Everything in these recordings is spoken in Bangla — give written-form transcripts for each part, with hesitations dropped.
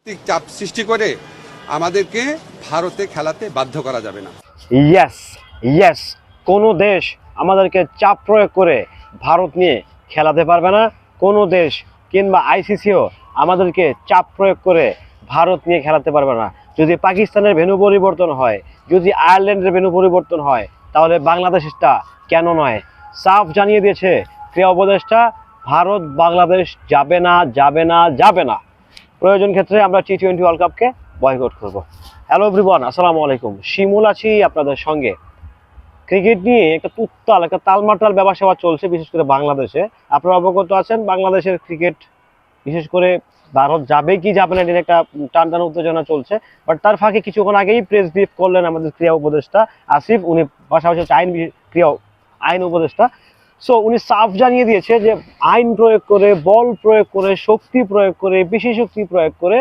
চাপ সৃষ্টি করে আমাদেরকে ভারতে খেলাতে বাধ্য করা যাবে না। ইয়েস ইয়েস, কোনো দেশ আমাদেরকে চাপ প্রয়োগ করে ভারত নিয়ে খেলাতে পারবে না। কোনো দেশ কিংবা আইসিসিও আমাদেরকে চাপ প্রয়োগ করে ভারত নিয়ে খেলাতে পারবে না। যদি পাকিস্তানের ভেন্যু পরিবর্তন হয়, যদি আয়ারল্যান্ডের ভেন্যু পরিবর্তন হয়, তাহলে বাংলাদেশটা কেন নয়? সাফ জানিয়ে দিয়েছে ক্রীড়া উপদেষ্টা, ভারত বাংলাদেশ যাবে না, যাবে না, যাবে না। প্রয়োজন ক্ষেত্রে আমরা টি-20 ওয়ার্ল্ড কাপকে বয়কট করব। হ্যালো এভরিওয়ান, আসসালামু আলাইকুম। শিমুল আছি আপনাদের সঙ্গে। ক্রিকেট নিয়ে একটা একটা তালমাটাল ব্যবসা চলছে, বিশেষ করে বাংলাদেশে। আপনারা অবগত আছেন বাংলাদেশের ক্রিকেট, বিশেষ করে ভারত যাবে কি যাবে না, এর একটা টানটান উত্তেজনা চলছে। বাট তার ফাঁকে কিছুক্ষণ আগেই প্রেস ব্রিফ করলেন আমাদের ক্রীড়া উপদেষ্টা আসিফ। উনি পাশাপাশি আইন উপদেষ্টা। সো উনি সাফ জানিয়ে দিয়েছে যে আইন প্রয়োগ করে, বল প্রয়োগ করে, শক্তি প্রয়োগ করে, বেশি শক্তি প্রয়োগ করে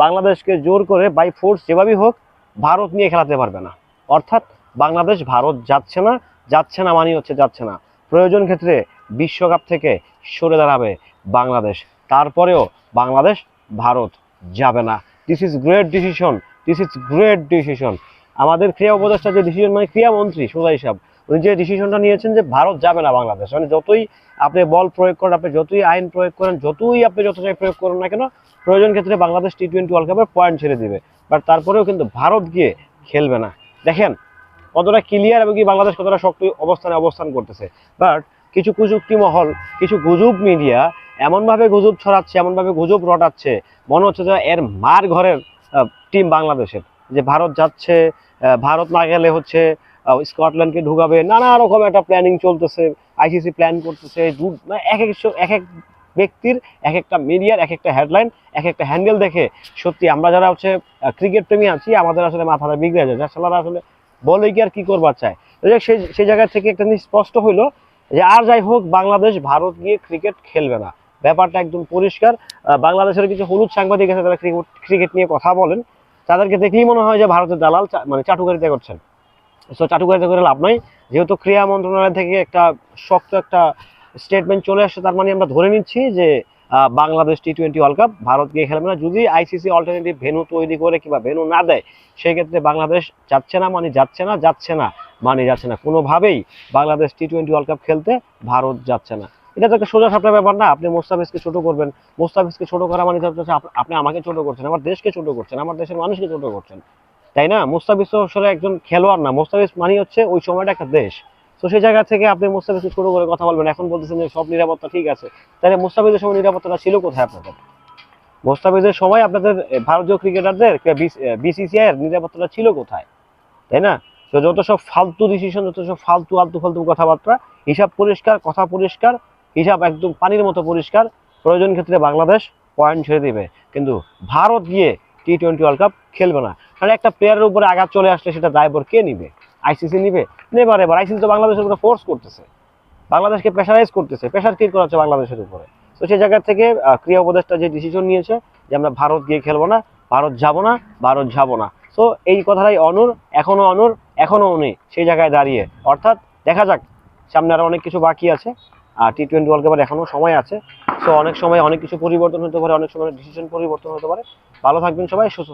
বাংলাদেশকে জোর করে বাই ফোর্স যেভাবেই হোক ভারত নিয়ে খেলাতে পারবে না। অর্থাৎ বাংলাদেশ ভারত যাচ্ছে না, যাচ্ছে না মানে হচ্ছে যাচ্ছে না। প্রয়োজন ক্ষেত্রে বিশ্বকাপ থেকে সরে দাঁড়াবে বাংলাদেশ, তারপরেও বাংলাদেশ ভারত যাবে না। This is great decision, this is great decision. আমাদের ক্রীড়া উপদেষ্টা যে ডিসিশন, মানে ক্রীড়ামন্ত্রী সোজা হিসাব, উনি যে ডিসিশনটা নিয়েছেন যে ভারত যাবে না বাংলাদেশ, মানে যতই আপনি বল প্রয়োগ করেন, আপনি যতই আইন প্রয়োগ করেন, যতই আপনি যতটাই প্রয়োগ করেন না কেন, প্রয়োজন ক্ষেত্রে বাংলাদেশ টি-20 ওয়ার্ল্ড কাপের পয়েন্ট ছেড়ে দিবে। বাট তারপরেও কিন্তু ভারত গিয়ে খেলবে না। দেখেন কতটা ক্লিয়ার এবং কি বাংলাদেশ কতটা শক্ত অবস্থান করতেছে। বাট কিছু কুযুক্তি মহল, কিছু গুজব মিডিয়া এমনভাবে গুজব ছড়াচ্ছে, এমনভাবে গুজব রটাচ্ছে, মনে হচ্ছে যে এর মার ঘরের টিম বাংলাদেশের, যে ভারত যাচ্ছে, ভারত না গেলে হচ্ছে স্কটল্যান্ডকে ঢুকাবে, নানা রকম একটা প্ল্যানিং চলতেছে, আইসিসি প্ল্যান করতেছে। এক এক ব্যক্তির, এক একটা মিডিয়ার এক একটা হেডলাইন, এক একটা হ্যান্ডেল দেখে সত্যি আমরা যারা হচ্ছে ক্রিকেট প্রেমী আছি, আমাদের আসলে মাথাটা বিগড়ে যায়। যারা আসলে বলে কি আর কি করবার চায়। সেই জায়গা থেকে একটা জিনিস স্পষ্ট হইলো যে আর যাই হোক বাংলাদেশ ভারত গিয়ে ক্রিকেট খেলবে না, ব্যাপারটা একদম পরিষ্কার। বাংলাদেশের কিছু হলুদ সাংবাদিক আছে যারা ক্রিকেট নিয়ে কথা বলেন, তাদেরকে দেখলেই মনে হয় যে ভারতের দালাল মানে চাটুকারিতা করছেন। সো চাটুকারিতা করে লাভ নাই। যেহেতু ক্রীড়া মন্ত্রণালয় থেকে একটা শক্ত একটা স্টেটমেন্ট চলে আসছে, তার মানে আমরা ধরে নিচ্ছি যে বাংলাদেশ টি-20 ওয়ার্ল্ড কাপ ভারত গিয়ে খেলবে না। যদি আইসিসি অল্টারনেটিভ ভেন্যু তৈরি করে কিংবা ভেন্যু না দেয়, সেই ক্ষেত্রে বাংলাদেশ যাচ্ছে না মানে যাচ্ছে না, যাচ্ছে না মানে যাচ্ছে না। কোনোভাবেই বাংলাদেশ টি-20 ওয়ার্ল্ড কাপ খেলতে ভারত যাচ্ছে না। এটা তো একটা সোজা সাপটা ব্যাপার না। আপনি মোস্তাফিজকে ছোট করবেন, মোস্তাফিজকে ছোট করা মানে হচ্ছে আপনি আমাকে ছোট করছেন, আমার দেশকে ছোট করছেন, আমার দেশের মানুষকে ছোট করছেন, তাই না? মুস্তাফিজ তো আসলে একজন খেলোয়াড় না, মুস্তাফিজ মানে হচ্ছে ওই সময়টা একটা দেশ। তো সেই জায়গা থেকে আপনি মুস্তাফিজকে ছোট করে কথা বলবেন। এখন বলতেছেন যে সব নিরাপত্তা ঠিক আছে, তাহলে মুস্তাফিজের সময় নিরাপত্তাটা ছিল কোথায় আপনাদের? মুস্তাফিজের সময় আপনাদের ভারতীয় ক্রিকেটারদের বিসিসিআই এর নিরাপত্তাটা ছিল কোথায়, তাই না? তো যত সব ফালতু ডিসিশন, যত সব ফালতু কথাবার্তা, হিসাব পরিষ্কার, কথা পরিষ্কার, হিসাব একদম পানির মতো পরিষ্কার। প্রয়োজন ক্ষেত্রে বাংলাদেশ পয়েন্ট ছেড়ে দিবে, কিন্তু ভারত গিয়ে টি-20 ওয়ার্ল্ড কাপ খেলবে না। কারণ একটা প্লেয়ারের উপরে আঘাত চলে আসলে সেটা দায়ভার কে নিবে? আইসিসি নিবে? নেবার। এবার আইসিসি তো বাংলাদেশের উপরে ফোর্স করতেছে, বাংলাদেশকে প্রেশারাইজ করতেছে, প্রেশার ক্রিয়েট করাচ্ছে বাংলাদেশের উপরে। তো সেই জায়গা থেকে ক্রীড়া উপদেষ্টা যে ডিসিশন নিয়েছে যে আমরা ভারত গিয়ে খেলবো না, ভারত যাবো না, ভারত যাবো না, সো এই কথাটাই অনর, এখনো উনি সেই জায়গায় দাঁড়িয়ে। অর্থাৎ দেখা যাক, সামনে আরো অনেক কিছু বাকি আছে, আর টি-20 ওয়ার্ল্ড কাপের এখনো সময় আছে। সো অনেক সময় অনেক কিছু পরিবর্তন হতে পারে, অনেক সময় ডিসিশন পরিবর্তন হতে পারে। ভালো থাকবেন সবাই, সুস্থ